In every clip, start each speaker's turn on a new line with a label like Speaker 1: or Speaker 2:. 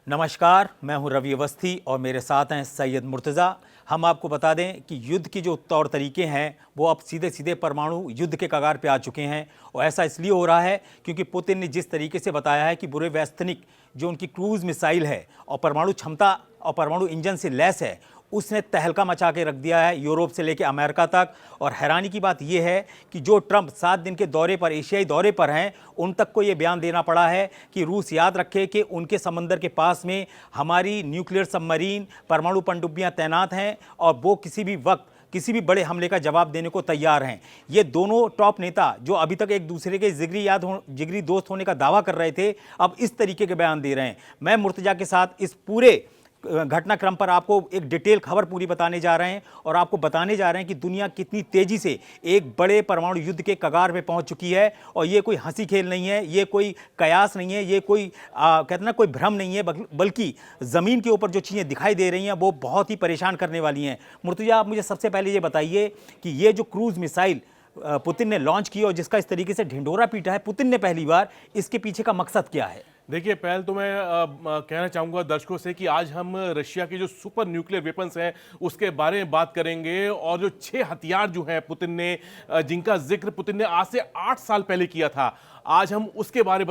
Speaker 1: नमस्कार, मैं हूं रवि अवस्थी और मेरे साथ हैं सैयद मुर्तज़ा। हम आपको बता दें कि युद्ध के जो तौर तरीके हैं वो अब सीधे सीधे परमाणु युद्ध के कगार पे आ चुके हैं। और ऐसा इसलिए हो रहा है क्योंकि पुतिन ने जिस तरीके से बताया है कि बुरे वैस्तनिक जो उनकी क्रूज़ मिसाइल है और परमाणु क्षमता और परमाणु इंजन से लैस है, उसने तहलका मचा के रख दिया है यूरोप से लेकर अमेरिका तक। और हैरानी की बात यह है कि जो ट्रंप 7 दिन के दौरे पर, एशियाई दौरे पर हैं, उन तक को ये बयान देना पड़ा है कि रूस याद रखे कि उनके समंदर के पास में हमारी न्यूक्लियर सबमरीन, परमाणु पनडुब्बियां तैनात हैं और वो किसी भी वक्त किसी भी बड़े हमले का जवाब देने को तैयार हैं। ये दोनों टॉप नेता जो अभी तक एक दूसरे के जिगरी दोस्त होने का दावा कर रहे थे, अब इस तरीके के बयान दे रहे हैं। मैं मुर्तजा के साथ इस पूरे घटनाक्रम पर आपको एक डिटेल खबर पूरी बताने जा रहे हैं और आपको बताने जा रहे हैं कि दुनिया कितनी तेजी से एक बड़े परमाणु युद्ध के कगार में पहुंच चुकी है। और ये कोई हंसी खेल नहीं है, ये कोई कयास नहीं है, ये कोई कहते ना कोई भ्रम नहीं है, बल्कि ज़मीन के ऊपर जो चीज़ें दिखाई दे रही हैं वो बहुत ही परेशान करने वाली हैं। मुर्तजा, आप मुझे सबसे पहले ये बताइए कि ये जो क्रूज़ मिसाइल पुतिन ने लॉन्च की और जिसका इस तरीके से ढिंढोरा पीटा है पुतिन ने पहली बार, इसके पीछे का मकसद क्या है?
Speaker 2: देखिए, पहले तो मैं कहना चाहूँगा दर्शकों से कि आज हम रशिया के जो सुपर न्यूक्लियर वेपन्स हैं उसके बारे में बात करेंगे। और जो 6 हथियार जो हैं पुतिन ने, जिनका जिक्र पुतिन ने आज से 8 साल पहले किया था, आज हम उसके बारे में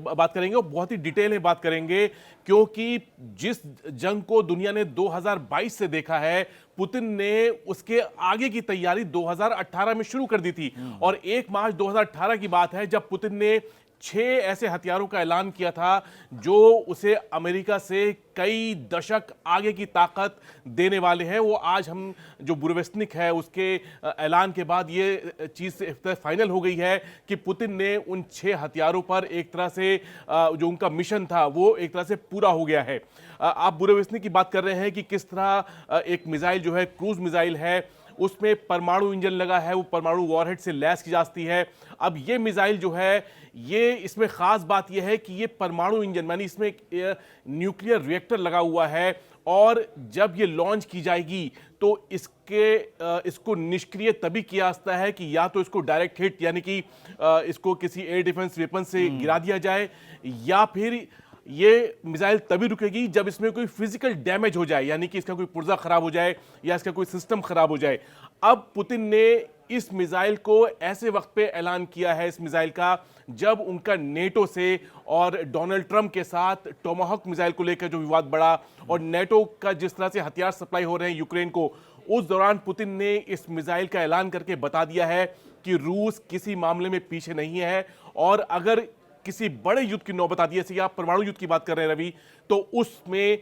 Speaker 2: बात करेंगे और बहुत ही डिटेल में बात करेंगे। क्योंकि जिस जंग को दुनिया ने 2022 से देखा है, पुतिन ने उसके आगे की तैयारी 2018 में शुरू कर दी थी। और 1 मार्च 2018 की बात है जब पुतिन ने 6 ऐसे हथियारों का ऐलान किया था जो उसे अमेरिका से कई दशक आगे की ताकत देने वाले हैं। वो आज हम जो बुरवेस्निक है उसके ऐलान के बाद ये चीज़ फाइनल हो गई है कि पुतिन ने उन 6 हथियारों पर एक तरह से जो उनका मिशन था वो एक तरह से पूरा हो गया है। आप बुरवेस्निक की बात कर रहे हैं कि किस तरह एक मिसाइल जो है, क्रूज मिसाइल है, उसमें परमाणु इंजन लगा है, वो परमाणु वॉरहेड से लैस की जाती है। अब ये मिसाइल जो है, ये इसमें ख़ास बात यह है कि ये परमाणु इंजन यानी इसमें न्यूक्लियर रिएक्टर लगा हुआ है। और जब ये लॉन्च की जाएगी तो इसको निष्क्रिय तभी किया जाता है कि या तो इसको डायरेक्ट हिट यानी कि इसको किसी एयर डिफेंस वेपन से गिरा दिया जाए, या फिर ये मिसाइल तभी रुकेगी जब इसमें कोई फिजिकल डैमेज हो जाए, यानी कि इसका कोई पुर्जा खराब हो जाए या इसका कोई सिस्टम खराब हो जाए। अब पुतिन ने इस मिसाइल को ऐसे वक्त पे ऐलान किया है, इस मिसाइल का, जब उनका नेटो से और डोनाल्ड ट्रंप के साथ टोमाहॉक मिसाइल को लेकर जो विवाद बढ़ा और नेटो का जिस तरह से हथियार सप्लाई हो रहे हैं यूक्रेन को, उस दौरान पुतिन ने इस मिसाइल का ऐलान करके बता दिया है कि रूस किसी मामले में पीछे नहीं है। और अगर किसी बड़े युद्ध की नौबत आती है, जैसे आप परमाणु युद्ध की बात कर रहे हैं रवि, तो उसमें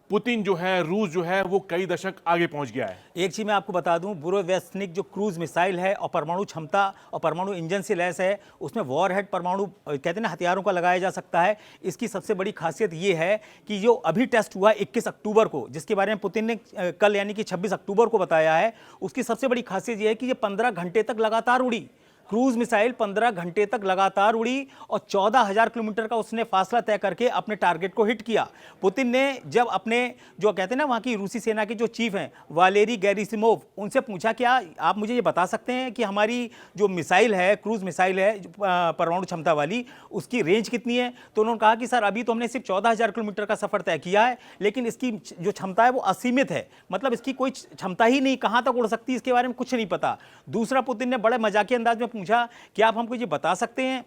Speaker 2: पुतिन जो है, रूस जो है, वो कई दशक आगे पहुंच गया है।
Speaker 1: एक चीज मैं आपको बता दूं, बुरोवेस्निक जो क्रूज मिसाइल है और परमाणु क्षमता और परमाणु इंजन से लैस है, उसमें वॉरहेड परमाणु कहते हैं ना हथियारों का लगाया जा सकता है। इसकी सबसे बड़ी खासियत ये है कि जो अभी टेस्ट हुआ 21 अक्टूबर को, जिसके बारे में पुतिन ने कल यानी कि 26 अक्टूबर को बताया है, उसकी सबसे बड़ी खासियत ये है कि ये 15 घंटे तक लगातार उड़ी। क्रूज मिसाइल 15 घंटे तक लगातार उड़ी और 14,000 किलोमीटर का उसने फासला तय करके अपने टारगेट को हिट किया। पुतिन ने जब अपने जो कहते हैं ना वहाँ की रूसी सेना के जो चीफ हैं वालेरी गेरासिमोव, उनसे पूछा क्या आप मुझे ये बता सकते हैं कि हमारी जो मिसाइल है, क्रूज मिसाइल है परमाणु क्षमता वाली, उसकी रेंज कितनी है? तो उन्होंने कहा कि सर अभी तो हमने सिर्फ 14,000 किलोमीटर का सफर तय किया है, लेकिन इसकी जो क्षमता है वो असीमित है, मतलब इसकी कोई क्षमता ही नहीं, कहाँ तक उड़ सकती है इसके बारे में कुछ नहीं पता। दूसरा, पुतिन ने बड़े मजाकिया अंदाज में पूछा कि आप हमको ये बता सकते हैं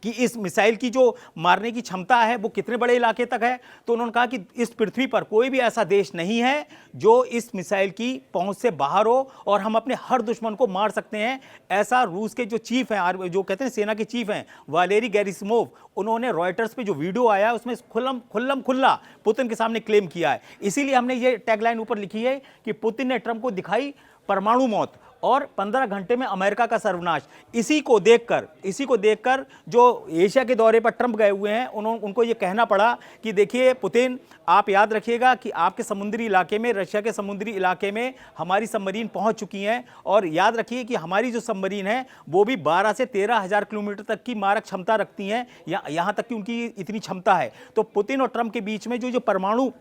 Speaker 1: कि इस मिसाइल की जो मारने की क्षमता है वो कितने बड़े इलाके तक है? तो उन्होंने कहा कि इस पृथ्वी पर कोई भी ऐसा देश नहीं है जो इस मिसाइल की पहुंच से बाहर हो और हम अपने हर दुश्मन को मार सकते हैं। ऐसा रूस के जो चीफ हैं, जो कहते हैं सेना के चीफ हैं वालेरी गेरासिमोव, उन्होंने रॉयटर्स पे जो वीडियो आया उसमें खुल्ला पुतिन के सामने क्लेम किया है। इसीलिए हमने ये टैगलाइन ऊपर लिखी है कि पुतिन ने ट्रंप को दिखाई परमाणु मौत और 15 घंटे में अमेरिका का सर्वनाश। इसी को देखकर जो एशिया के दौरे पर ट्रंप गए हुए हैं, उनको ये कहना पड़ा कि देखिए पुतिन, आप याद रखिएगा कि आपके समुद्री इलाके में, रशिया के समुद्री इलाके में हमारी सबमरीन पहुंच चुकी हैं, और याद रखिए कि हमारी जो सबमरीन है वो भी 12 से 13,000 किलोमीटर तक की मारक क्षमता रखती हैं, यहाँ तक कि उनकी इतनी क्षमता है। तो पुतिन और ट्रंप के बीच में जो परमाणु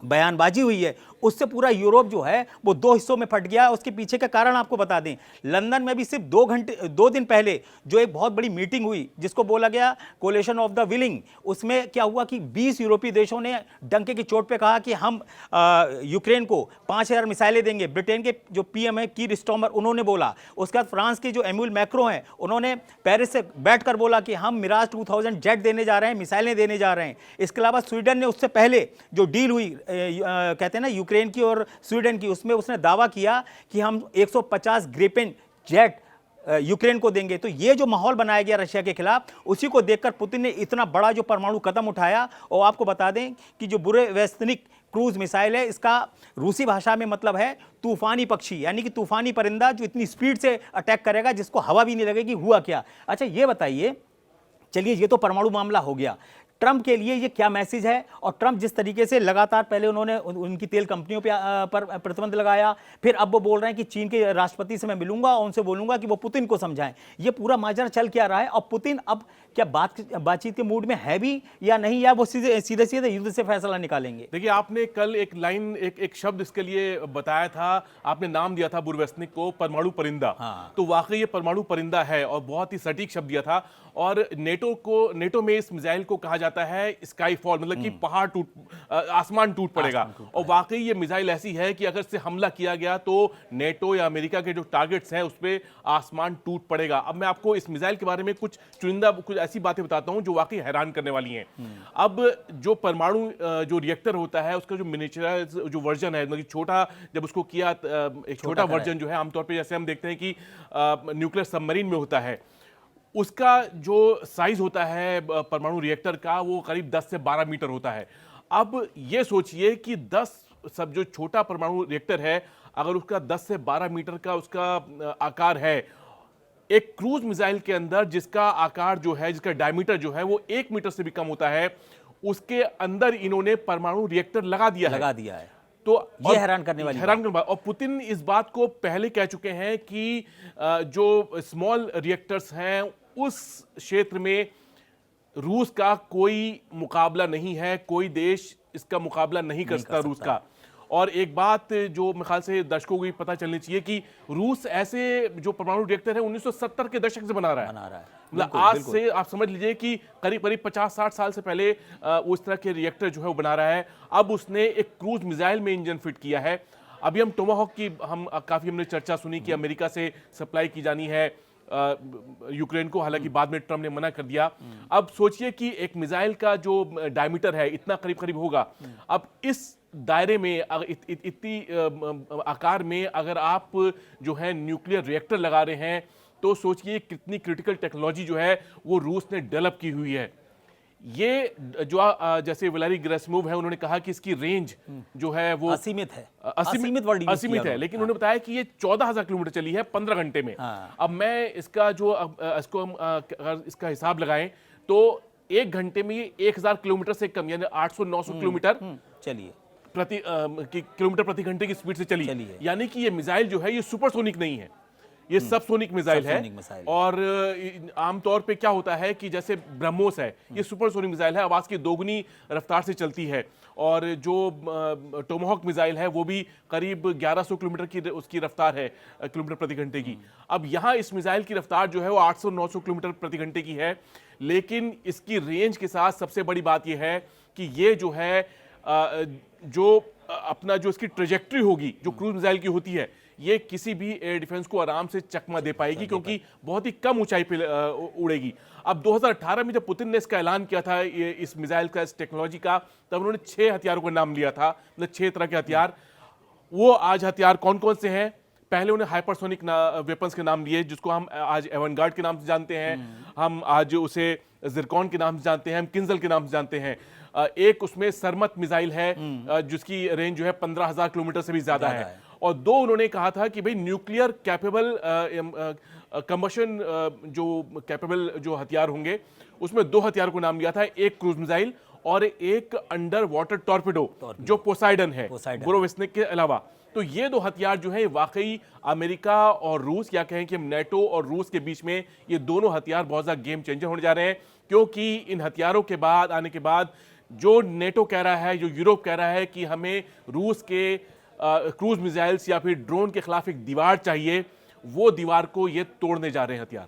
Speaker 1: बयानबाजी हुई है उससे पूरा यूरोप जो है वो दो हिस्सों में फट गया। उसके पीछे का कारण आपको बता दें, लंदन में भी सिर्फ 2 दिन पहले जो एक बहुत बड़ी मीटिंग हुई जिसको बोला गया कोलिशन ऑफ द विलिंग, उसमें क्या हुआ कि 20 यूरोपीय देशों ने डंके की चोट पे कहा कि हम यूक्रेन को 5000 मिसाइलें देंगे। ब्रिटेन के जो पीएम है कीर स्टारमर, उन्होंने बोला। उसके बाद फ्रांस के जो एम्यूल मैक्रो हैं, उन्होंने पेरिस से बैठकर बोला कि हम मिराज 2000 जेट देने जा रहे हैं, मिसाइलें देने जा रहे हैं। इसके अलावा स्वीडन ने उससे पहले जो डील हुई कहते हैं ना यूक्रेन की और स्वीडन की, उसमें उसने दावा किया कि हम 150 ग्रिपेन जेट यूक्रेन को देंगे। तो ये जो माहौल बनाया गया रशिया के खिलाफ, उसी को देखकर पुतिन ने इतना बड़ा जो परमाणु कदम उठाया। और आपको बता दें कि जो बुरेवेस्निक क्रूज मिसाइल है, इसका रूसी भाषा में मतलब है तूफानी पक्षी, यानी कि तूफानी परिंदा जो इतनी स्पीड से अटैक करेगा जिसको हवा भी नहीं लगेगी। हुआ क्या? अच्छा ये बताइए, चलिए ये तो परमाणु मामला हो गया, ट्रंप के लिए ये क्या मैसेज है? और ट्रंप जिस तरीके से लगातार पहले उन्होंने उनकी तेल कंपनियों पर प्रतिबंध लगाया, फिर अब वो बोल रहे हैं कि चीन के राष्ट्रपति से मैं मिलूंगा और उनसे बोलूंगा कि वो पुतिन को समझाएं। ये पूरा माजरा चल क्या रहा है? और पुतिन अब क्या बातचीत के मूड में है भी या नहीं, या वो सीधे सीधे युद्ध से फैसला निकालेंगे?
Speaker 2: देखिए, आपने कल एक लाइन एक शब्द इसके लिए बताया था, आपने नाम दिया था बुरवेस्निक को परमाणु परिंदा।
Speaker 1: हाँ।
Speaker 2: तो वाकई ये परमाणु परिंदा है और बहुत ही सटीक शब्द दिया था। और नेटो में इस मिसाइल को कहा जाता है स्काई फॉल, मतलब कि आसमान टूट पड़ेगा। और वाकई ये मिसाइल ऐसी है कि अगर से हमला किया गया तो नेटो या अमेरिका के जो टारगेट्स हैं उस पर आसमान टूट पड़ेगा। अब मैं आपको इस मिसाइल के बारे में कुछ ऐसी बातें बताता हूं जो वाकई हैरान करने वाली हैं। अब जो परमाणु जो रिएक्टर होता है उसका जो मिनिएचराइज जो वर्जन है, मतलब छोटा, जब उसको किया एक छोटा वर्जन जो है, आमतौर पे जैसे हम देखते हैं कि न्यूक्लियर सबमरीन में होता है, उसका जो साइज होता है परमाणु रिएक्टर का वो करीब 10 से 12 मीटर होता है। अब ये सोचिए कि 10 सब जो छोटा परमाणु रिएक्टर है, अगर उसका 10 से 12 मीटर का उसका आकार है, एक क्रूज मिसाइल के अंदर जिसका आकार जो है, जिसका डायमीटर जो है वो 1 मीटर से भी कम होता है, उसके अंदर इन्होंने परमाणु रिएक्टर लगा दिया है। तो
Speaker 1: ये हैरान करने वाली
Speaker 2: बात। और पुतिन इस बात को पहले कह चुके हैं कि जो स्मॉल रिएक्टर्स हैं उस क्षेत्र में रूस का कोई मुकाबला नहीं है, कोई देश इसका मुकाबला नहीं कर सकता रूस का। और एक बात जो मेरे ख्याल से दर्शकों को भी पता चलनी चाहिए कि रूस ऐसे जो परमाणु रिएक्टर है 1970 के दशक से बना रहा है। मतलब आज से आप समझ लीजिए कि करीब 50-60 साल से पहले उस तरह के रिएक्टर जो है वो बना रहा है। अब उसने एक क्रूज मिसाइल में इंजन फिट किया है। अभी हम टोमाहॉक की हमने चर्चा सुनी कि अमेरिका से सप्लाई की जानी है यूक्रेन को, हालांकि बाद में ट्रंप ने मना कर दिया। अब सोचिए कि एक मिसाइल का जो डायमीटर है इतना करीब होगा। अब इस दायरे में इतनी आकार में अगर आप जो है न्यूक्लियर रिएक्टर लगा रहे हैं, तो सोचिए कितनी क्रिटिकल टेक्नोलॉजी जो है वो रूस ने डेवलप की हुई है। ये जो जैसे वैलेरी गेरासिमोव है, उन्होंने कहा कि इसकी रेंज जो है वो
Speaker 1: असीमित है,
Speaker 2: लेकिन उन्होंने बताया कि ये 14,000 किलोमीटर चली है 15 घंटे में। अब मैं इसका जो इसको हम अगर इसका हिसाब लगाएं तो 1 घंटे में ये 1000 किलोमीटर से कम, यानी 800-900 किलोमीटर
Speaker 1: चलिए
Speaker 2: किलोमीटर प्रति घंटे की स्पीड से चली। यानी कि ये मिसाइल जो है ये सुपरसोनिक नहीं है, ये सबसोनिक मिसाइल है। और आमतौर पे क्या होता है कि जैसे ब्रह्मोस है, ये सुपरसोनिक मिसाइल है, आवाज की 2 गुनी रफ्तार से चलती है। और जो टोमाहॉक मिसाइल है वो भी करीब 1100 किलोमीटर की उसकी रफ्तार है किलोमीटर प्रति घंटे की। अब यहाँ इस मिसाइल की रफ्तार जो है वो 800-900 किलोमीटर प्रति घंटे की है, लेकिन इसकी रेंज के साथ सबसे बड़ी बात यह है कि ये जो है जो अपना जो इसकी ट्रेजेक्ट्री होगी जो क्रूज मिसाइल की होती है, ये किसी भी एयर डिफेंस को आराम से चकमा दे पाएगी, क्योंकि बहुत ही कम ऊंचाई पे उड़ेगी। अब 2018 में जब पुतिन ने इसका ऐलान किया था इस मिसाइल का, इस टेक्नोलॉजी का, तब उन्होंने 6 हथियारों का नाम लिया था, मतलब 6 तरह के हथियार। वो आज हथियार कौन कौन से हैं? पहले उन्हें हाइपरसोनिक वेपन्स के नाम लिए, जिसको हम आज एवनगार्ड के नाम से जानते हैं, हम आज उसे जिरकॉन के नाम से जानते हैं, हम किंजल के नाम से जानते हैं। एक उसमें सरमत मिसाइल है जिसकी रेंज जो है 15,000 किलोमीटर से भी ज्यादा है। और 2 उन्होंने कहा था कि भाई न्यूक्लियर कैपेबल कंबशन जो कैपेबल जो हथियार होंगे, उसमें 2 हथियार को नाम लिया था, एक क्रूज मिसाइल और एक अंडर वाटर टॉर्पिडो जो पोसाइडन है, बुरोवेस्निक के अलावा। तो ये 2 हथियार जो है वाकई अमेरिका और रूस, या कहें कि हम नेटो और रूस के बीच में, ये दोनों हथियार बहुत ज्यादा गेम चेंजर होने जा रहे हैं, क्योंकि इन हथियारों के बाद आने के बाद जो नेटो कह रहा है, जो यूरोप कह रहा है कि हमें रूस के क्रूज मिसाइल्स या फिर ड्रोन के खिलाफ एक दीवार चाहिए, वो दीवार को ये तोड़ने जा रहे हैं हथियार।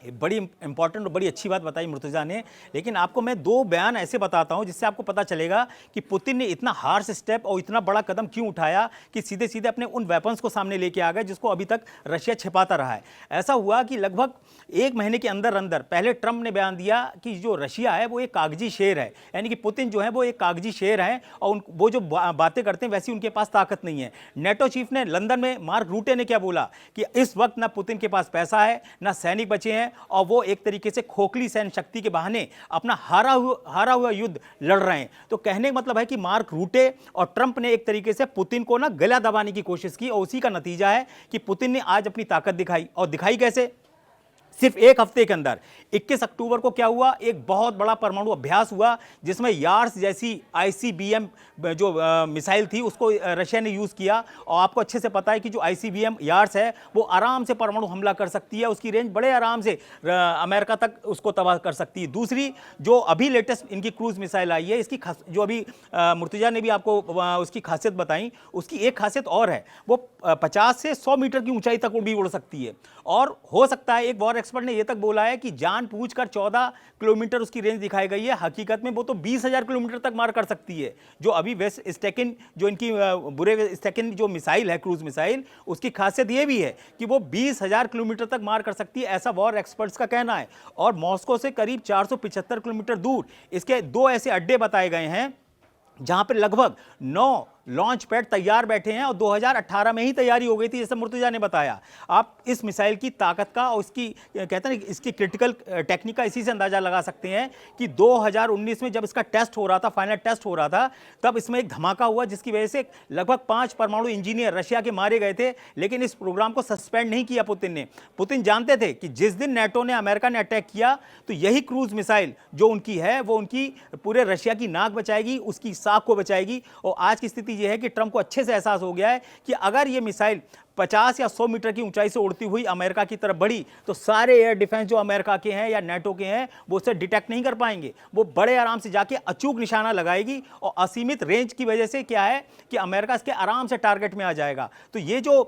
Speaker 1: ये बड़ी इंपॉर्टेंट और बड़ी अच्छी बात बताई मुर्तजा ने। लेकिन आपको मैं दो बयान ऐसे बताता हूं जिससे आपको पता चलेगा कि पुतिन ने इतना हार्श स्टेप और इतना बड़ा कदम क्यों उठाया कि सीधे सीधे अपने उन वेपन्स को सामने लेके आ गए जिसको अभी तक रशिया छिपाता रहा है। ऐसा हुआ कि लगभग एक महीने के अंदर अंदर पहले ट्रंप ने बयान दिया कि जो रशिया है वो एक कागजी शेर है, यानी कि पुतिन जो है वो एक कागजी शेर है और वो जो बातें करते हैं वैसी उनके पास ताकत नहीं है। नेटो चीफ ने लंदन में मार्क रूटे ने क्या बोला कि इस वक्त ना पुतिन के पास पैसा है, ना सैनिक बचे हैं और वो एक तरीके से खोखली सैन्य शक्ति के बहाने अपना हारा हुआ युद्ध लड़ रहे हैं। तो कहने का मतलब है कि मार्क रूटे और ट्रंप ने एक तरीके से पुतिन को ना गला दबाने की कोशिश की और उसी का नतीजा है कि पुतिन ने आज अपनी ताकत दिखाई। और दिखाई कैसे? सिर्फ एक हफ्ते के अंदर 21 अक्टूबर को क्या हुआ, एक बहुत बड़ा परमाणु अभ्यास हुआ जिसमें यार्स जैसी आईसीबीएम जो मिसाइल थी उसको रशिया ने यूज किया। और आपको अच्छे से पता है कि जो आईसीबीएम यार्स है वो आराम से परमाणु हमला कर सकती है, उसकी रेंज बड़े आराम से अमेरिका तक उसको तबाह कर सकती है। दूसरी जो अभी लेटेस्ट इनकी क्रूज मिसाइल आई है, इसकी जो अभी मुर्तजा ने भी आपको उसकी खासियत बताई, उसकी एक खासियत और है, वो 50 से 100 मीटर की ऊंचाई तक भी उड़ सकती है। और हो सकता है, एक वॉर एक्सपर्ट ने यह तक बोला है कि जानबूझकर 14 किलोमीटर उसकी रेंज दिखाई गई है, हकीकत में वो तो 20,000 किलोमीटर तक मार कर सकती है। जो अभी वेस्ट स्टेकिन जो इनकी बुरे स्टेकिन जो मिसाइल है, क्रूज मिसाइल, उसकी खासियत यह भी है कि वो 20,000 किलोमीटर तक मार कर सकती है, ऐसा वॉर एक्सपर्ट्स का कहना है। और मॉस्को से करीब 475 किलोमीटर दूर इसके दो ऐसे अड्डे बताए गए हैं जहां पर लगभग 9 लॉन्च पैड तैयार बैठे हैं और 2018 में ही तैयारी हो गई थी, जैसे मुर्तजा ने बताया। आप इस मिसाइल की ताकत का और इसकी कहते हैं इसकी क्रिटिकल टेक्निक का इसी से अंदाजा लगा सकते हैं कि 2019 में जब इसका टेस्ट हो रहा था, फाइनल टेस्ट हो रहा था, तब इसमें एक धमाका हुआ जिसकी वजह से लगभग 5 परमाणु इंजीनियर रशिया के मारे गए थे। लेकिन इस प्रोग्राम को सस्पेंड नहीं किया पुतिन ने। पुतिन जानते थे कि जिस दिन नेटो ने, अमेरिका ने अटैक किया तो यही क्रूज मिसाइल जो उनकी है वो उनकी पूरे रशिया की नाक बचाएगी, उसकी साख को बचाएगी। और आज की स्थिति यह है कि ट्रंप को अच्छे से एहसास हो गया है कि अगर यह मिसाइल 50 या 100 मीटर की ऊंचाई से उड़ती हुई अमेरिका की तरफ बढ़ी तो सारे एयर डिफेंस जो अमेरिका के हैं या नेटो के हैं वो उसे डिटेक्ट नहीं कर पाएंगे। वो बड़े आराम से जाके अचूक निशाना लगाएगी और असीमित रेंज की वजह से क्या है कि अमेरिका इसके आराम से टारगेट में आ जाएगा। तो ये जो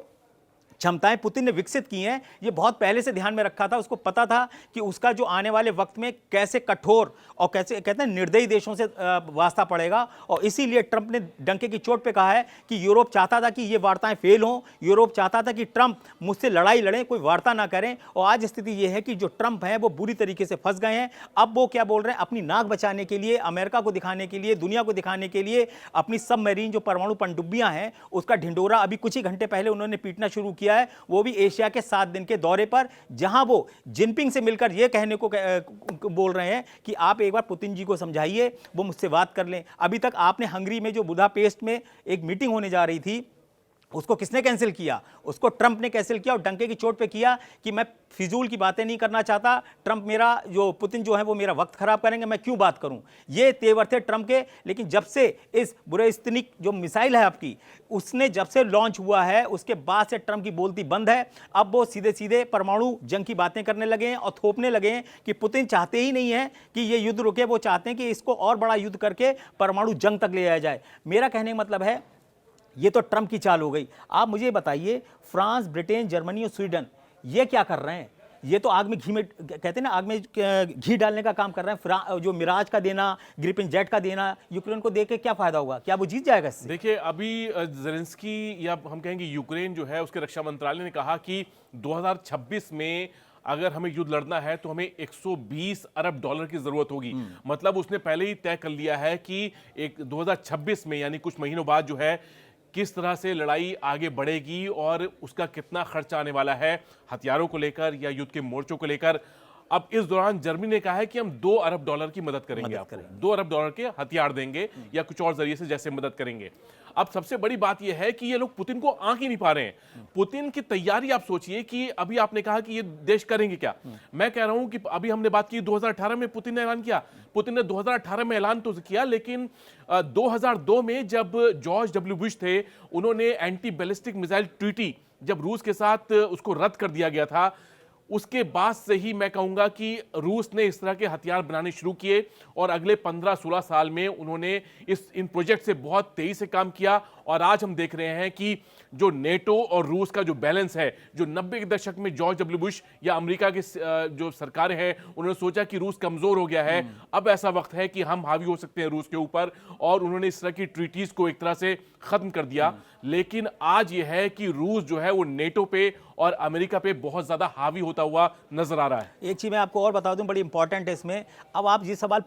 Speaker 1: क्षमताएं पुतिन ने विकसित की हैं, ये बहुत पहले से ध्यान में रखा था। उसको पता था कि उसका जो आने वाले वक्त में कैसे कठोर और कैसे कहते हैं निर्दयी देशों से वास्ता पड़ेगा। और इसीलिए ट्रंप ने डंके की चोट पे कहा है कि यूरोप चाहता था कि ये वार्ताएं फेल हों, यूरोप चाहता था कि ट्रंप मुझसे लड़ाई लड़ें, कोई वार्ता ना करें। और आज स्थिति ये है कि जो ट्रंप है वो बुरी तरीके से फंस गए हैं। अब वो क्या बोल रहे हैं, अपनी नाक बचाने के लिए, अमेरिका को दिखाने के लिए, दुनिया को दिखाने के लिए अपनी सबमरीन जो परमाणु पनडुब्बियां हैं उसका ढिंडोरा अभी कुछ ही घंटे पहले उन्होंने पीटना शुरू किया है, वो भी एशिया के 7 दिन के दौरे पर, जहां वो जिनपिंग से मिलकर यह कहने को बोल रहे हैं कि आप एक बार पुतिन जी को समझाइए, वो मुझसे बात कर लें। अभी तक आपने हंगरी में जो बुदापेस्ट में एक मीटिंग होने जा रही थी उसको किसने कैंसिल किया? उसको ट्रंप ने कैंसिल किया और डंके की चोट पे किया कि मैं फिजूल की बातें नहीं करना चाहता। ट्रंप मेरा जो पुतिन जो है वो मेरा वक्त खराब करेंगे, मैं क्यों बात करूं। ये तेवर थे ट्रंप के। लेकिन जब से इस बुरेस्तिनिक जो मिसाइल है आपकी, उसने जब से लॉन्च हुआ है उसके बाद से ट्रंप की बोलती बंद है। अब वो सीधे सीधे परमाणु जंग की बातें करने लगे हैं और थोपने लगे हैं कि पुतिन चाहते ही नहीं है कि ये युद्ध रुके, वो चाहते हैं कि इसको और बड़ा युद्ध करके परमाणु जंग तक ले जाया जाए। मेरा कहने का मतलब है ये तो ट्रंप की चाल हो गई। आप मुझे बताइए, फ्रांस, ब्रिटेन, जर्मनी और स्वीडन ये क्या कर रहे हैं? ये तो आग में घी में, कहते हैं ना, आग में घी डालने का काम कर रहे हैं। जो मिराज का देना, ग्रिपेन जेट का देना, यूक्रेन को देके क्या फायदा होगा? क्या वो जीत जाएगा इससे?
Speaker 2: देखिए, अभी ज़ेलेंस्की या हम कहेंगे यूक्रेन जो है उसके रक्षा मंत्रालय ने कहा कि 2026 में अगर हमें युद्ध लड़ना है तो हमें 120 अरब डॉलर की जरूरत होगी। मतलब उसने पहले ही तय कर लिया है कि एक 2026 में, यानी कुछ महीनों बाद जो है, किस तरह से लड़ाई आगे बढ़ेगी और उसका कितना खर्चा आने वाला है हथियारों को लेकर या युद्ध के मोर्चों को लेकर। अब इस दौरान जर्मनी ने कहा है कि हम 2 अरब डॉलर की मदद करेंगे, आपको 2 अरब डॉलर के हथियार देंगे या कुछ और जरिए से जैसे मदद करेंगे। अब सबसे बड़ी बात यह है कि ये लोग पुतिन को आंक ही नहीं पा रहे हैं। पुतिन की तैयारी आप सोचिए कि अभी आपने कहा कि ये देश करेंगे क्या। मैं कह रहा हूं कि अभी हमने बात की 2018 में पुतिन ने ऐलान किया। पुतिन ने 2018 में ऐलान तो किया, लेकिन 2002 में जब जॉर्ज डब्ल्यू बुश थे, उन्होंने एंटी बैलिस्टिक मिसाइल ट्रीटी जब रूस के साथ उसको रद्द कर दिया गया था, उसके बाद से ही मैं कहूंगा कि रूस ने इस तरह के हथियार बनाने शुरू किए और अगले 15-16 साल में उन्होंने इन प्रोजेक्ट से बहुत तेजी से काम किया। और आज हम देख रहे हैं कि जो नेटो और रूस का जो बैलेंस है, जो 90 के दशक में जॉर्ज डब्ल्यू बुश या अमेरिका की जो सरकारें हैं उन्होंने सोचा कि रूस कमजोर हो गया है, अब ऐसा वक्त है कि हम हावी हो सकते हैं रूस के ऊपर, और उन्होंने इस तरह की ट्रीटीज को एक तरह से खत्म कर दिया। लेकिन आज यह है कि रूस जो है वो नेटो पे और अमेरिका पे बहुत ज्यादा हावी होता हुआ नजर आ रहा है।
Speaker 1: एक चीज़ मैं आपको और बता दूं, बड़ी इंपॉर्टेंट है इसमें। अब आप ये सवाल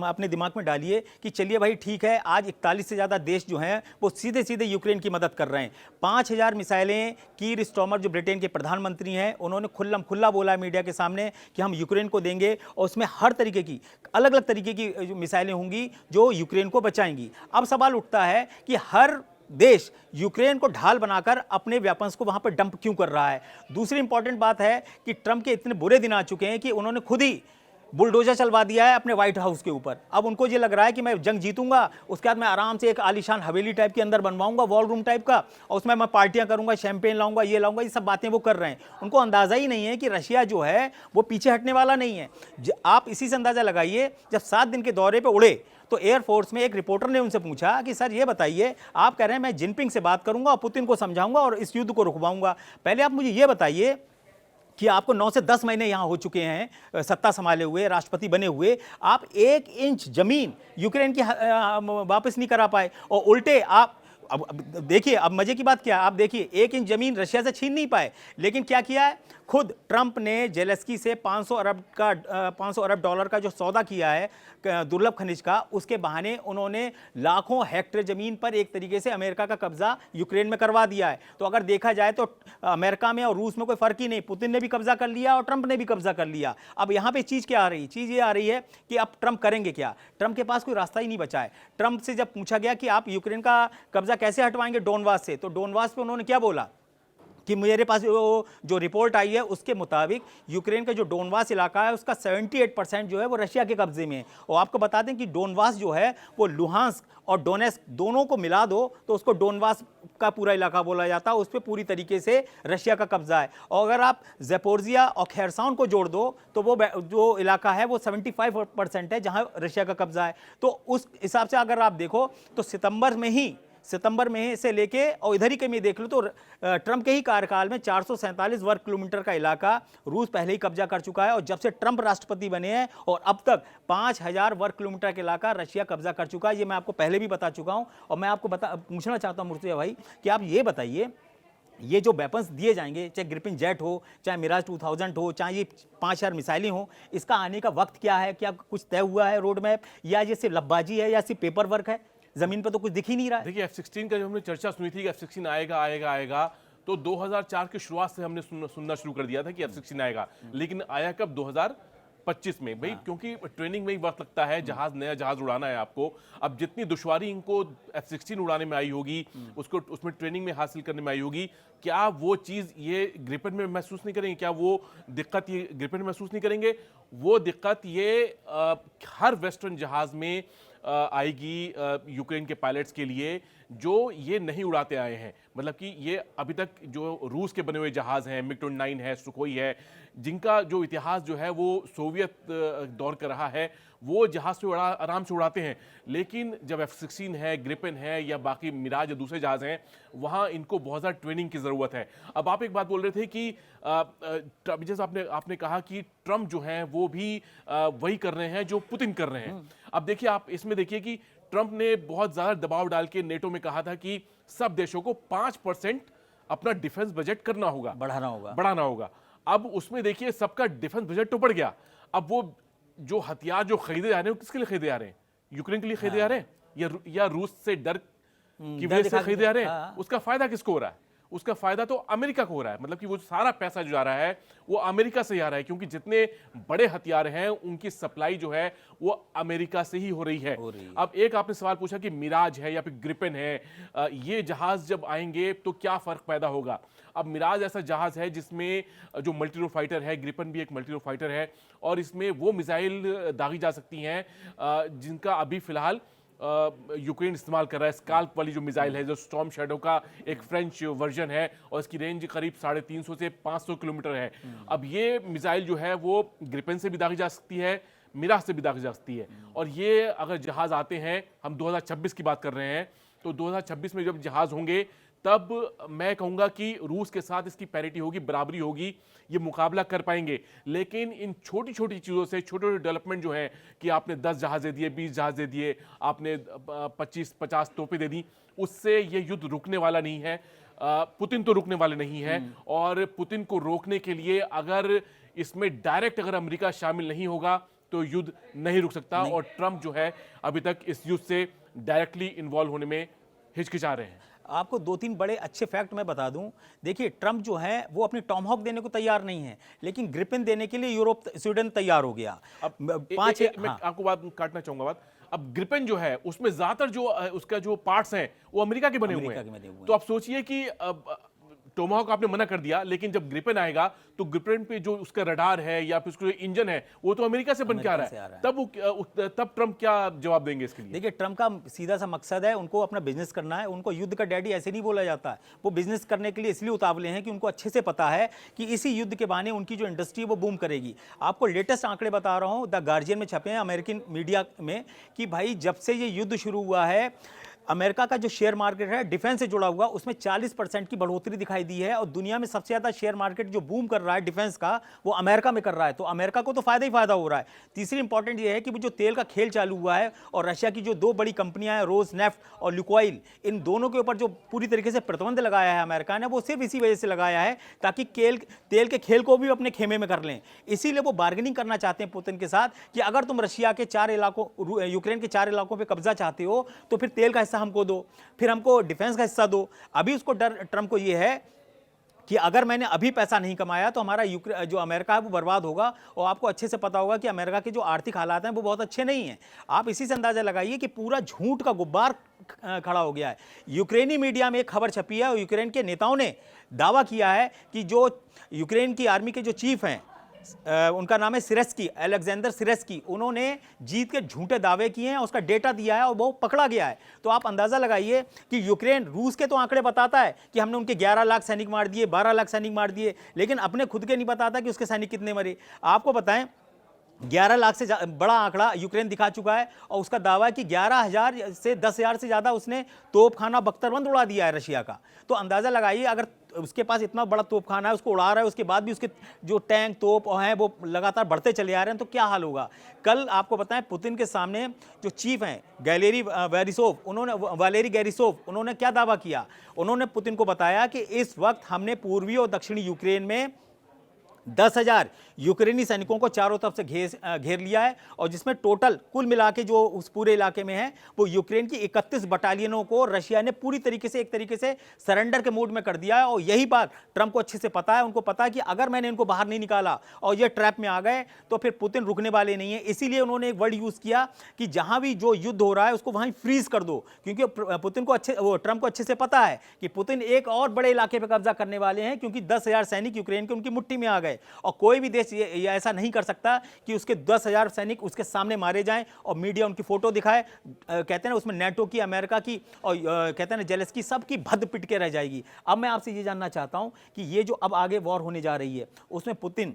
Speaker 1: अपने दिमाग में डालिए कि चलिए भाई ठीक है, आज 41 से ज़्यादा देश जो हैं वो सीधे सीधे यूक्रेन की मदद कर रहे हैं। 5000 मिसाइलें कीर स्टॉमर जो ब्रिटेन के प्रधानमंत्री हैं उन्होंने खुल्ला बोला है मीडिया के सामने कि हम यूक्रेन को देंगे, और उसमें हर तरीके की अलग अलग तरीके की जो मिसाइलें होंगी जो यूक्रेन को बचाएंगी। अब सवाल उठता है कि हर देश यूक्रेन को ढाल बनाकर अपने वेपन्स को वहां पर डंप क्यों कर रहा है। दूसरी इंपॉर्टेंट बात है कि ट्रंप के इतने बुरे दिन आ चुके हैं कि उन्होंने खुद ही बुलडोजर चलवा दिया है अपने व्हाइट हाउस के ऊपर। अब उनको ये लग रहा है कि मैं जंग जीतूंगा, उसके बाद मैं आराम से एक आलीशान हवेली टाइप के अंदर बनवाऊंगा, वॉल रूम टाइप का, और उसमें मैं पार्टियां करूंगा, शैंपेन लाऊंगा, ये लाऊंगा, ये सब बातें वो कर रहे हैं। उनको अंदाजा ही नहीं है कि रशिया जो है वो पीछे हटने वाला नहीं है। आप इसी से अंदाजा लगाइए, जब 7 दिन के दौरे पर उड़े तो एयरफोर्स में एक रिपोर्टर ने उनसे पूछा कि सर ये बताइए, आप कह रहे हैं मैं जिनपिंग से बात करूंगा और पुतिन को समझाऊंगा और इस युद्ध को रुकवाऊंगा, पहले आप मुझे ये बताइए कि आपको 9 से 10 महीने यहां हो चुके हैं सत्ता संभाले हुए, राष्ट्रपति बने हुए, आप 1 इंच जमीन यूक्रेन की वापस नहीं करा पाए, और उल्टे आप अब देखिए, अब मजे की बात क्या, आप देखिए 1 इंच जमीन रशिया से छीन नहीं पाए, लेकिन क्या किया है, खुद ट्रंप ने जेलेस्की से 500 अरब डॉलर का जो सौदा किया है दुर्लभ खनिज का, उसके बहाने उन्होंने लाखों हेक्टेयर जमीन पर एक तरीके से अमेरिका का कब्जा यूक्रेन में करवा दिया है। तो अगर देखा जाए तो अमेरिका में और रूस में कोई फर्क ही नहीं, पुतिन ने भी कब्जा कर लिया और ट्रंप ने भी कब्जा कर लिया। अब यहां पे चीज क्या आ रही है, चीज ये आ रही है कि अब ट्रंप करेंगे क्या। ट्रंप के पास कोई रास्ता ही नहीं बचा है। ट्रंप से जब पूछा गया कि आप यूक्रेन का कब्जा कैसे हटवाएंगे डोनबास से, तो डोनबास पे उन्होंने क्या बोला कि मेरे पास जो रिपोर्ट आई है उसके मुताबिक यूक्रेन का जो डोनबास इलाका है उसका 78% जो है वो रशिया के कब्जे में है। और आपको बता दें कि डोनबास जो है वो लुहांस्क और डोनेस्क दोनों को मिला दो तो उसको डोनबास का पूरा इलाका बोला जाता है, उस पर पूरी तरीके से रशिया का कब्जा है। और अगर आप ज़ेपोरिज़िया और खेरसॉन को जोड़ दो तो वो जो इलाका है वो 75% है जहां रशिया का कब्जा है। तो उस हिसाब से अगर आप देखो तो सितंबर में से लेके और इधर ही कहीं देख लो तो ट्रंप के ही कार्यकाल में 447 वर्ग किलोमीटर का इलाका रूस पहले ही कब्जा कर चुका है, और जब से ट्रंप राष्ट्रपति बने हैं और अब तक 5000 वर्ग किलोमीटर का इलाका रशिया कब्जा कर चुका है। ये मैं आपको पहले भी बता चुका हूं, और मैं आपको पूछना चाहता हूं मुर्तजा भाई कि आप ये बताइए, ये जो वेपन्स दिए जाएंगे, चाहे ग्रिपिन जेट हो, चाहे मिराज 2000 हो, चाहे ये 5000 मिसाइलें हो, इसका आने का वक्त क्या है, क्या कुछ तय हुआ है रोड मैप, या ये सिर्फ लब्बाजी है या सिर्फ पेपर वर्क है, जमीन पर तो कुछ दिख ही नहीं रहा है।
Speaker 2: देखिए F-16 का जब हमने चर्चा सुनी थी कि F-16 आएगा, तो 2004 की शुरुआत से हमने सुनना शुरू कर दिया था कि F-16 आएगा, लेकिन आया कब, 2025 में भाई, क्योंकि ट्रेनिंग में ही वक्त लगता है, नया जहाज उड़ाना है आपको। अब जितनी दुश्वारी इनको F-16 उड़ाने में आई होगी, उसमें ट्रेनिंग में हासिल करने में आई होगी, क्या वो चीज़ ये ग्रिपेन में महसूस नहीं करेंगे, क्या वो दिक्कत ये ग्रिपेन में महसूस नहीं करेंगे? वो दिक्कत ये हर वेस्टर्न जहाज में आएगी यूक्रेन के पायलट्स के लिए जो ये नहीं उड़ाते आए हैं। मतलब कि ये अभी तक जो रूस के बने हुए जहाज़ हैं, मिग-29 है, सुखोई है, जिनका जो इतिहास जो है वो सोवियत दौर का रहा है, वो जहाज़ से आराम से उड़ाते हैं। लेकिन जब F-16 है, ग्रिपेन है या बाकी मिराज या दूसरे जहाज़ हैं, वहाँ इनको बहुत ज़्यादा ट्रेनिंग की ज़रूरत है। अब आप एक बात बोल रहे थे कि जैसे आपने कहा कि ट्रंप जो हैं वो भी वही कर रहे हैं जो पुतिन कर रहे हैं। अब देखिए, आप इसमें देखिए कि ट्रंप ने बहुत ज़्यादा दबाव डाल के नेटो में कहा था कि सब देशों को 5% अपना डिफेंस बजट करना होगा, बढ़ाना होगा। अब उसमें देखिए सबका डिफेंस बजट तो बढ़ गया। अब वो जो हथियार जो खरीदे जा रहे हैं वो किसके लिए खरीदे जा रहे हैं? यूक्रेन के लिए खरीदे जा रहे हैं या रूस से डर की वजह से खरीदे जा रहे हैं? उसका फायदा किसको हो रहा है? उसका फायदा तो अमेरिका को हो रहा है। मतलब कि वो सारा पैसा जो जा रहा है वो अमेरिका से आ रहा है, क्योंकि जितने बड़े हथियार हैं उनकी सप्लाई जो है वो अमेरिका से ही हो रही है। अब एक आपने सवाल पूछा कि मिराज है या फिर ग्रिपेन है, ये जहाज जब आएंगे तो क्या फर्क पैदा होगा? अब मिराज ऐसा जहाज है जिसमें जो मल्टीरोल फाइटर है, ग्रिपेन भी एक मल्टीरोल फाइटर है, और इसमें वो मिसाइल दागी जा सकती हैं जिनका अभी फिलहाल यूक्रेन इस्तेमाल कर रहा है, स्काल्प वाली जो मिसाइल है, जो स्टॉर्म शैडो का एक फ्रेंच वर्जन है और इसकी रेंज करीब 350 से 500 किलोमीटर है। अब ये मिसाइल जो है वो ग्रिपेन से भी दागी जा सकती है, मिराज से भी दागी जा सकती है। और ये अगर जहाज आते हैं, हम 2026 की बात कर रहे हैं, तो 2026 में जब जहाज होंगे तब मैं कहूंगा कि रूस के साथ इसकी पैरिटी होगी, बराबरी होगी, ये मुकाबला कर पाएंगे। लेकिन इन छोटी छोटी चीज़ों से, छोटे छोटे डेवलपमेंट जो है कि आपने 10 जहाज दे दिए, 20 जहाज दे दिए, आपने 25-50 तोपें दे दी, उससे ये युद्ध रुकने वाला नहीं है। पुतिन तो रुकने वाले नहीं है। और पुतिन को रोकने के लिए अगर इसमें डायरेक्ट अगर अमेरिका शामिल नहीं होगा तो युद्ध नहीं रुक सकता। और ट्रंप जो है अभी तक इस युद्ध से डायरेक्टली इन्वॉल्व होने में हिचकिचा रहे हैं।
Speaker 1: आपको 2-3 बड़े अच्छे फैक्ट मैं बता दूं। देखिए, ट्रंप जो है वो अपनी टॉमहॉक देने को तैयार नहीं है, लेकिन ग्रिपेन देने के लिए यूरोप, स्वीडन तैयार हो गया।
Speaker 2: अब
Speaker 1: पांच
Speaker 2: मैं आपको बात काटना चाहूंगा बात। अब ग्रिपेन जो है उसमें ज्यादातर जो उसका जो पार्ट्स हैं वो अमेरिका के बने हुए हैं। तो आप सोचिए कि टोमाहॉक आपने मना कर दिया, लेकिन जब ग्रिपेन आएगा तो ग्रिपेन पे जो उसका रडार है या फिर उसका जो इंजन है वो तो अमेरिका से बन के आ रहा है। तब ट्रंप क्या जवाब देंगे इसके लिए?
Speaker 1: देखिए, ट्रंप का सीधा सा मकसद है, उनको अपना बिजनेस करना है। उनको युद्ध का डैडी ऐसे नहीं बोला जाता है। वो बिजनेस करने के लिए इसलिए उतावले हैं कि उनको अच्छे से पता है कि इसी युद्ध के बहाने उनकी जो इंडस्ट्री है वो बूम करेगी। आपको लेटेस्ट आंकड़े बता रहा हूं, द गार्जियन में छपे हैं, अमेरिकन मीडिया में, कि भाई जब से ये युद्ध शुरू हुआ है, अमेरिका का जो शेयर मार्केट है डिफेंस से जुड़ा हुआ, उसमें 40% की बढ़ोतरी दिखाई दी है। और दुनिया में सबसे ज्यादा शेयर मार्केट जो बूम कर रहा है डिफेंस का, वो अमेरिका में कर रहा है। तो अमेरिका को तो फायदा ही फायदा हो रहा है। तीसरी इंपॉर्टेंट ये है कि वो जो तेल का खेल चालू हुआ है और रशिया की जो 2 बड़ी कंपनियां हैं, रोज नेफ्ट और लुकोइल, इन दोनों के ऊपर जो पूरी तरीके से प्रतिबंध लगाया है अमेरिका ने, वो सिर्फ इसी वजह से लगाया है ताकि तेल के खेल को भी अपने खेमे में कर लें। इसीलिए वो बार्गेनिंग करना चाहते हैं पुतिन के साथ कि अगर तुम रशिया के 4 इलाकों, यूक्रेन के 4 इलाकों पर कब्जा चाहते हो तो फिर तेल का हिस्सा हमको दो, फिर हमको डिफेंस का हिस्सा दो। अभी उसको डर ट्रंप को यह है कि अगर मैंने अभी पैसा नहीं कमाया तो हमारा जो अमेरिका है वो बर्बाद होगा। और आपको अच्छे से पता होगा कि अमेरिका के जो आर्थिक हालात हैं वो बहुत अच्छे नहीं हैं। आप इसी से अंदाजा लगाइए कि पूरा झूठ का गुब्बार खड़ा हो गया है। यूक्रेनी मीडिया में एक खबर छपी है और यूक्रेन के नेताओं ने दावा किया है कि जो यूक्रेन की आर्मी के जो चीफ हैं, उनका नाम है सिरेस्की, अलेक्जेंडर सिरेस्की, उन्होंने जीत के झूठे दावे किए हैं, उसका डेटा दिया है और वो पकड़ा गया है। तो आप अंदाजा लगाइए कि यूक्रेन, रूस के तो आंकड़े बताता है कि हमने उनके 11 लाख सैनिक मार दिए, 12 लाख सैनिक मार दिए, लेकिन अपने खुद के नहीं बताता कि उसके सैनिक कितने मरे। आपको बताएं, 11 लाख से बड़ा आंकड़ा यूक्रेन दिखा चुका है और उसका दावा है कि 11,000 से 10,000 से ज़्यादा उसने तोपखाना बख्तरबंद उड़ा दिया है रशिया का। तो अंदाज़ा लगाइए, अगर उसके पास इतना बड़ा तोपखाना है, उसको उड़ा रहा है, उसके बाद भी उसके जो टैंक तोप हैं वो लगातार बढ़ते चले आ रहे हैं, तो क्या हाल होगा। कल आपको बताएं, पुतिन के सामने जो चीफ हैं वैलेरी गैरिसोव, उन्होंने क्या दावा किया। उन्होंने पुतिन को बताया कि इस वक्त हमने पूर्वी और दक्षिणी यूक्रेन में 10,000 यूक्रेनी सैनिकों को चारों तरफ से घेर लिया है, और जिसमें टोटल कुल मिला के जो उस पूरे इलाके में है वो यूक्रेन की 31 बटालियनों को रशिया ने पूरी तरीके से, एक तरीके से सरेंडर के मूड में कर दिया है। और यही बात ट्रंप को अच्छे से पता है। उनको पता है कि अगर मैंने इनको बाहर नहीं निकाला और ये ट्रैप में आ गए तो फिर पुतिन रुकने वाले नहीं है। इसीलिए उन्होंने एक वर्ड यूज किया कि जहां भी जो युद्ध हो रहा है उसको वहीं फ्रीज कर दो, क्योंकि पुतिन को ट्रंप को अच्छे से पता है कि पुतिन एक और बड़े इलाके पर कब्जा करने वाले हैं, क्योंकि 10,000 सैनिक यूक्रेन के उनकी मुट्ठी में आ गए। और कोई भी देश ये ऐसा नहीं कर सकता कि उसके 10,000 सैनिक उसके सामने मारे जाएं और मीडिया उनकी फोटो दिखाए। कहते हैं ना, उसमें नेटो की, अमेरिका की और कहते हैं ना जेलेंस्की, सबकी भद्द पिट के रह जाएगी। अब मैं आपसे ये जानना चाहता हूं कि ये जो अब आगे वॉर होने जा रही है उसमें पुतिन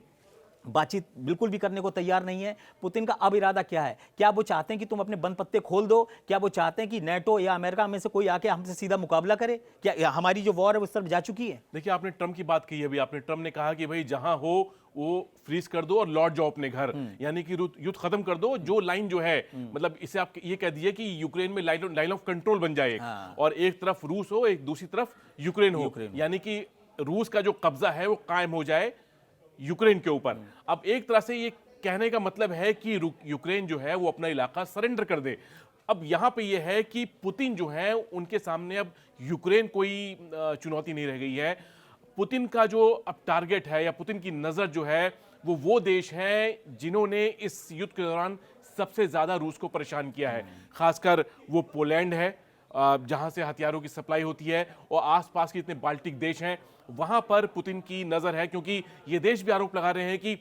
Speaker 1: बातचीत बिल्कुल भी करने को तैयार नहीं है। पुतिन का अब इरादा क्या है? क्या वो चाहते हैं कि तुम अपने बंद पत्ते खोल दो? क्या वो चाहते हैं कि नेटो या अमेरिका में से कोई आके हमसे सीधा मुकाबला करे? क्या हमारी जो वॉर है उस तरफ जा चुकी है?
Speaker 2: देखिए, आपने ट्रंप की बात की अभी, आपने ट्रंप ने कहा कि भाई जहां हो वो फ्रीज कर दो और लौट जाओ अपने घर, यानी कि युद्ध खत्म कर दो। जो लाइन जो है, मतलब इसे आप ये कह दिए कि यूक्रेन में लाइन ऑफ कंट्रोल बन जाए। और एक तरफ रूस हो, एक दूसरी तरफ यूक्रेन हो, यानी कि रूस का जो कब्जा है वो कायम हो जाए यूक्रेन के ऊपर। अब एक तरह से ये कहने का मतलब है कि यूक्रेन जो है वो अपना इलाका सरेंडर कर दे। अब यहां पे ये है कि पुतिन जो है उनके सामने अब यूक्रेन कोई चुनौती नहीं रह गई है। पुतिन का जो अब टारगेट है या पुतिन की नजर जो है वो देश हैं जिन्होंने इस युद्ध के दौरान सबसे ज्यादा रूस को परेशान किया है। खासकर वो पोलैंड है, जहां से हथियारों की सप्लाई होती है, और आसपास के इतने बाल्टिक देश हैं, वहां पर पुतिन की नजर है। क्योंकि ये देश भी आरोप लगा रहे हैं कि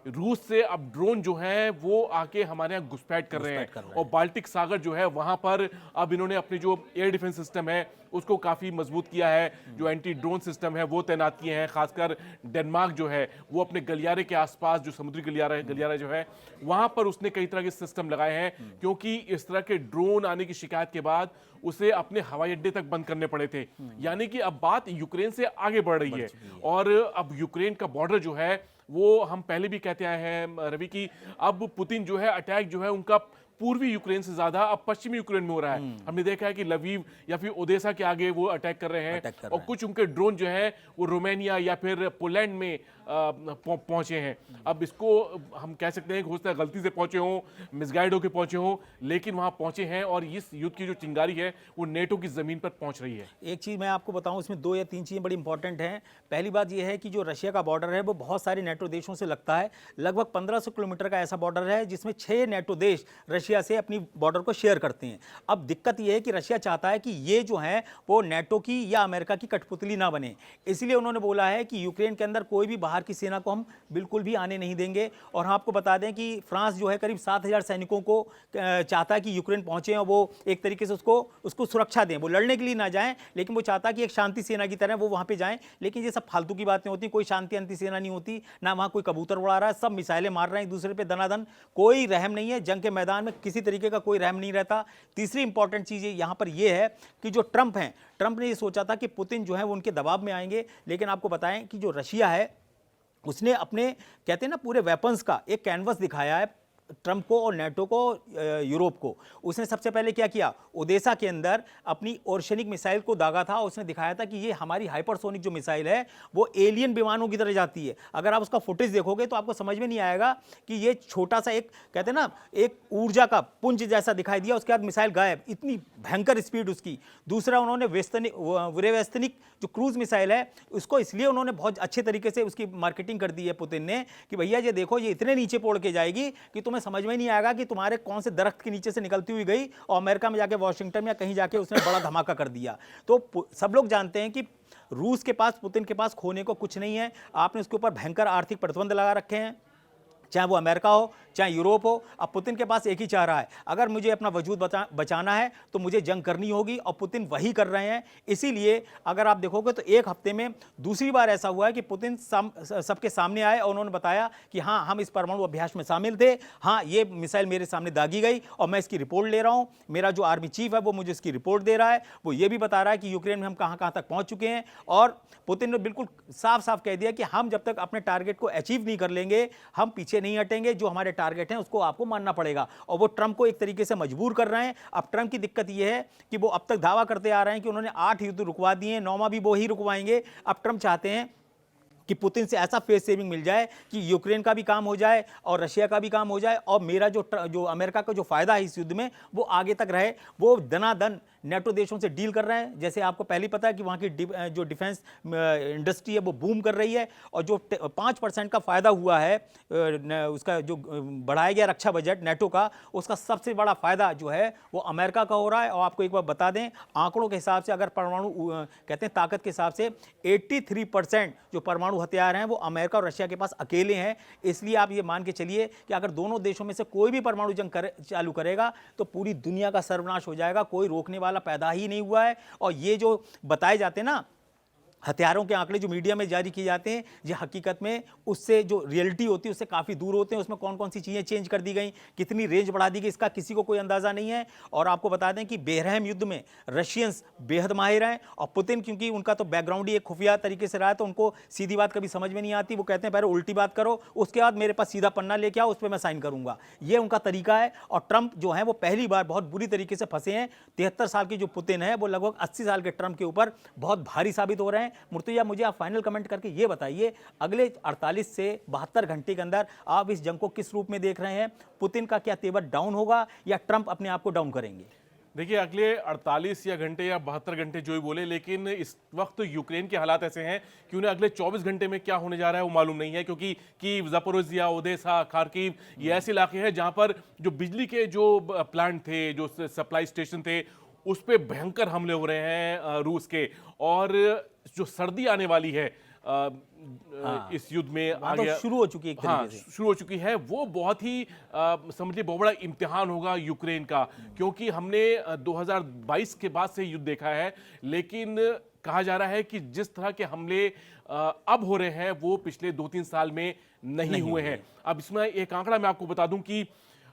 Speaker 2: रूस से अब ड्रोन जो है वो आके हमारे यहाँ घुसपैठ कर रहे हैं और बाल्टिक सागर जो है वहां पर अब इन्होंने अपने जो एयर डिफेंस सिस्टम है उसको काफी मजबूत किया है। जो एंटी ड्रोन सिस्टम है वो तैनात किए हैं। खासकर डेनमार्क जो है वो अपने गलियारे के आसपास जो समुद्री गलियारा जो है वहां पर उसने कई तरह के सिस्टम लगाए हैं, क्योंकि इस तरह के ड्रोन आने की शिकायत के बाद उसे अपने हवाई अड्डे तक बंद करने पड़े थे। यानी कि अब बात यूक्रेन से आगे बढ़ रही है और अब यूक्रेन का बॉर्डर जो है वो हम पहले भी कहते आए हैं रवि की अब पुतिन जो है अटैक जो है उनका पूर्वी यूक्रेन से ज्यादा अब पश्चिमी यूक्रेन में हो रहा है। हमने देखा है कि लवीव या फिर ओदेसा के आगे वो अटैक कर रहे हैं और कुछ उनके ड्रोन जो है वो रोमानिया या फिर पोलैंड में पहुंचे हैं। अब इसको हम कह सकते हैं कि हो सकता है गलती से पहुंचे हों, मिसगाइड होकर पहुंचे हों, लेकिन वहां पहुंचे हैं और इस युद्ध की जो चिंगारी है वो नेटो की जमीन पर पहुंच रही है।
Speaker 1: एक चीज़ मैं आपको बताऊं, इसमें 2 या 3 चीज़ें बड़ी इंपॉर्टेंट हैं। पहली बात यह है कि जो रशिया का बॉर्डर है वो बहुत सारे नेटो देशों से लगता है। लगभग 1500 किलोमीटर का ऐसा बॉर्डर है जिसमें 6 नेटो देश रशिया से अपनी बॉर्डर को शेयर करते हैं। अब दिक्कत यह है कि रशिया चाहता है कि ये जो है वो नेटो की या अमेरिका की कठपुतली ना बने, इसलिए उन्होंने बोला है कि यूक्रेन के अंदर कोई भी बाहर की सेना को हम बिल्कुल भी आने नहीं देंगे। और हम आपको बता दें कि फ्रांस जो है करीब 7000 सैनिकों को चाहता है कि यूक्रेन पहुंचे और वो एक तरीके से उसको सुरक्षा दें। वो लड़ने के लिए ना जाएं, लेकिन वो चाहता है कि एक शांति सेना की तरह वो वहां पे जाएं। लेकिन ये सब फालतू की बातें होती, कोई शांति अंति सेना नहीं होती, ना वहां कोई कबूतर उड़ा रहा है, सब मिसाइलें मार रहे हैं एक दूसरे पे दनादन। कोई रहम नहीं है, जंग के मैदान में किसी तरीके का कोई रहम नहीं रहता। तीसरी इंपॉर्टेंट चीज यहां पर यह है कि जो ट्रंप हैं, ट्रंप ने ये सोचा था कि पुतिन जो है वो उनके दबाव में आएंगे, लेकिन आपको बताएं कि जो रशिया है उसने अपने कहते हैं ना पूरे वेपन्स का एक कैनवस दिखाया है ट्रंप को और नेटो को, यूरोप को। उसने सबसे पहले क्या किया, ओदेसा के अंदर अपनी ओर्शनिक मिसाइल को दागा था। उसने दिखाया था कि ये हमारी हाइपरसोनिक जो मिसाइल है वो एलियन विमानों की तरह जाती है। अगर आप उसका फुटेज देखोगे तो आपको समझ में नहीं आएगा कि ये छोटा सा एक कहते हैं ना एक ऊर्जा का पुंज जैसा दिखाई दिया, उसके बाद मिसाइल गायब, इतनी भयंकर स्पीड उसकी। दूसरा उन्होंने वेस्तनिक जो क्रूज मिसाइल है उसको इसलिए उन्होंने बहुत अच्छे तरीके से उसकी मार्केटिंग कर दी है पुतिन ने कि भैया ये देखो ये इतने नीचे पोड़ के जाएगी कि तुम्हें समझ में नहीं आएगा कि तुम्हारे कौन से दरख्त के नीचे से निकलती हुई गई और अमेरिका में जाके वॉशिंगटन या कहीं जाके उसने बड़ा धमाका कर दिया। तो सब लोग जानते हैं कि रूस के पास, पुतिन के पास खोने को कुछ नहीं है। आपने उसके ऊपर भयंकर आर्थिक प्रतिबंध लगा रखे हैं, चाहे वो अमेरिका हो चाहे यूरोप हो। अब पुतिन के पास एक ही चाह रहा है, अगर मुझे अपना वजूद बचाना है तो मुझे जंग करनी होगी, और पुतिन वही कर रहे हैं। इसीलिए अगर आप देखोगे तो एक हफ्ते में दूसरी बार ऐसा हुआ है कि पुतिन सबके सामने आए और उन्होंने बताया कि हाँ हम इस परमाणु अभ्यास में शामिल थे, हाँ ये मिसाइल मेरे सामने दागी गई और मैं इसकी रिपोर्ट ले रहा हूँ। मेरा जो आर्मी चीफ है वो मुझे इसकी रिपोर्ट दे रहा है, वो ये भी बता रहा है कि यूक्रेन में हम कहाँ कहाँ तक पहुँच चुके हैं। और पुतिन ने बिल्कुल साफ साफ कह दिया कि हम जब तक अपने टारगेट को अचीव नहीं कर लेंगे हम पीछे नहीं हटेंगे, जो हमारे टारगेट हैं उसको आपको मानना पड़ेगा। और वो ट्रंप को एक तरीके से मजबूर कर रहे हैं। अब ट्रंप की दिक्कत यह है कि वो अब तक दावा करते आ रहे हैं कि उन्होंने 8 युद्ध रुकवा दिए, 9वां भी वो ही रुकवाएंगे। अब ट्रंप चाहते हैं कि पुतिन से ऐसा फेस सेविंग मिल जाए कि यूक्रेन का भी काम हो जाए और रशिया का भी काम हो जाए, और मेरा जो अमेरिका का जो फायदा है इस युद्ध में वो आगे तक रहे। वो दनादन नेटो देशों से डील कर रहे हैं। जैसे आपको पहले ही पता है कि वहाँ की जो डिफेंस इंडस्ट्री है वो बूम कर रही है, और जो 5% का फायदा हुआ है उसका जो बढ़ाया गया रक्षा बजट नेटो का, उसका सबसे बड़ा फायदा जो है वो अमेरिका का हो रहा है। और आपको एक बार बता दें, आंकड़ों के हिसाब से अगर परमाणु कहते हैं ताकत के हिसाब से 83% जो परमाणु हथियार हैं वो अमेरिका और रशिया के पास अकेले हैं। इसलिए आप ये मान के चलिए कि अगर दोनों देशों में से कोई भी परमाणु जंग चालू करेगा तो पूरी दुनिया का सर्वनाश हो जाएगा, कोई रोकने वाला पैदा ही नहीं हुआ है। और ये जो बताए जाते हैं ना हथियारों के आंकड़े जो मीडिया में जारी किए जाते हैं, ये हकीकत में उससे जो रियलिटी होती है उससे काफ़ी दूर होते हैं। उसमें कौन कौन सी चीज़ें चेंज कर दी गई, कितनी रेंज बढ़ा दी गई, इसका किसी को कोई अंदाज़ा नहीं है। और आपको बता दें कि बेरहम युद्ध में रशियंस बेहद माहिर हैं, और पुतिन क्योंकि उनका तो बैकग्राउंड ही एक खुफिया तरीके से रहा है तो उनको सीधी बात कभी समझ में नहीं आती। वो कहते हैं पहले उल्टी बात करो, उसके बाद मेरे पास सीधा पन्ना लेके आओ, उस पर मैं साइन करूंगा। ये उनका तरीका है। और ट्रंप जो है वो पहली बार बहुत बुरी तरीके से फंसे हैं। 73 साल की जो पुतिन है वो लगभग 80 साल के ट्रंप के ऊपर बहुत भारी साबित हो रहे हैं। मुर्तजा, मुझे आप फाइनल कमेंट करके ये बताइए, अगले 48 से 72 घंटे के अंदर आप इस जंग को किस रूप में देख रहे हैं? पुतिन का क्या तेवर डाउन होगा या ट्रंप अपने आप को डाउन करेंगे?
Speaker 2: देखिए, अगले 48 या घंटे या 72 घंटे जो ही बोले, लेकिन इस वक्त यूक्रेन के हालात ऐसे हैं कि उन्हें अगले 24 घंटे में क्या होने जा रहा है वो मालूम नहीं है। क्योंकि कीव, ज़पोरिज़िया, ओदेसा, खार्किव ये ऐसे इलाके हैं जहां पर जो बिजली के जो प्लांट थे, जो सप्लाई स्टेशन थे, उस पर भयंकर हमले हो रहे हैं रूस के। और जो सर्दी आने वाली है इस युद्ध में आ
Speaker 1: वहाँ तो
Speaker 2: गया,
Speaker 1: शुरू हो चुकी है एक
Speaker 2: हाँ,
Speaker 1: तरीके से।
Speaker 2: शुरू हो चुकी है, वो बहुत ही समझिए बहुत बड़ा इम्तिहान होगा यूक्रेन का, क्योंकि हमने 2022 के बाद से युद्ध देखा है, लेकिन कहा जा रहा है कि जिस तरह के हमले अब हो रहे हैं वो पिछले 2-3 साल में नहीं हुए हैं। अब इसमें एक आंकड़ा मैं आपको बता दूं कि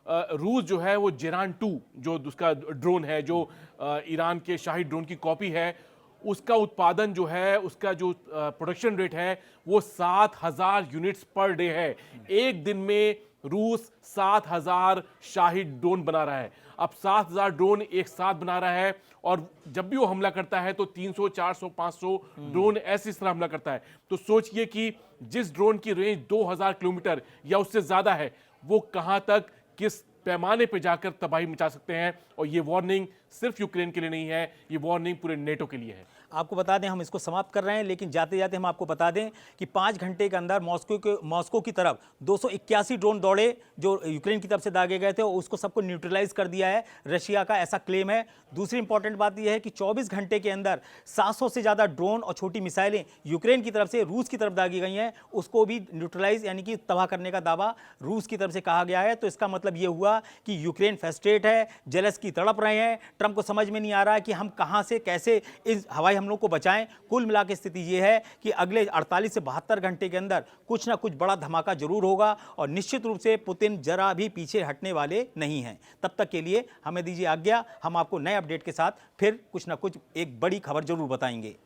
Speaker 2: रूस जो है वो जेरान 2 जो उसका ड्रोन है, जो ईरान के शाही ड्रोन की कॉपी है, उसका उत्पादन जो है, उसका जो प्रोडक्शन रेट है वो 7,000 यूनिट्स पर डे है। एक दिन में रूस 7,000 शाही ड्रोन बना रहा है। अब 7,000 ड्रोन एक साथ बना रहा है, और जब भी वो हमला करता है तो 300, 400, 500 ड्रोन ऐसे इस तरह हमला करता है। तो सोचिए कि जिस ड्रोन की रेंज 2,000 किलोमीटर या उससे ज्यादा है, वो कहां तक, किस पैमाने पर जाकर तबाही मचा सकते हैं। और ये वार्निंग सिर्फ यूक्रेन के लिए नहीं है, ये वार्निंग पूरे नेटो के लिए है।
Speaker 1: आपको बता दें, हम इसको समाप्त कर रहे हैं, लेकिन जाते जाते हम आपको बता दें कि 5 घंटे के अंदर मॉस्को की तरफ 281 ड्रोन दौड़े जो यूक्रेन की तरफ से दागे गए थे, और उसको सबको न्यूट्रलाइज कर दिया है रशिया का, ऐसा क्लेम है। दूसरी इंपॉर्टेंट बात यह है कि 24 घंटे के अंदर 700 से ज़्यादा ड्रोन और छोटी मिसाइलें यूक्रेन की तरफ से रूस की तरफ दागी गई हैं, उसको भी न्यूट्रलाइज यानी कि तबाह करने का दावा रूस की तरफ से कहा गया है। तो इसका मतलब ये हुआ कि यूक्रेन फ्रस्ट्रेट है, जेलेस्की तड़प रहे हैं, ट्रंप को समझ में नहीं आ रहा है कि हम कहां से कैसे इस हवाई हमलों को बचाएं। कुल मिला के स्थिति यह है कि अगले 48 से 72 घंटे के अंदर कुछ ना कुछ बड़ा धमाका जरूर होगा, और निश्चित रूप से पुतिन जरा भी पीछे हटने वाले नहीं हैं। तब तक के लिए हमें दीजिए आज्ञा, हम आपको नए अपडेट के साथ फिर कुछ ना कुछ एक बड़ी खबर जरूर बताएंगे।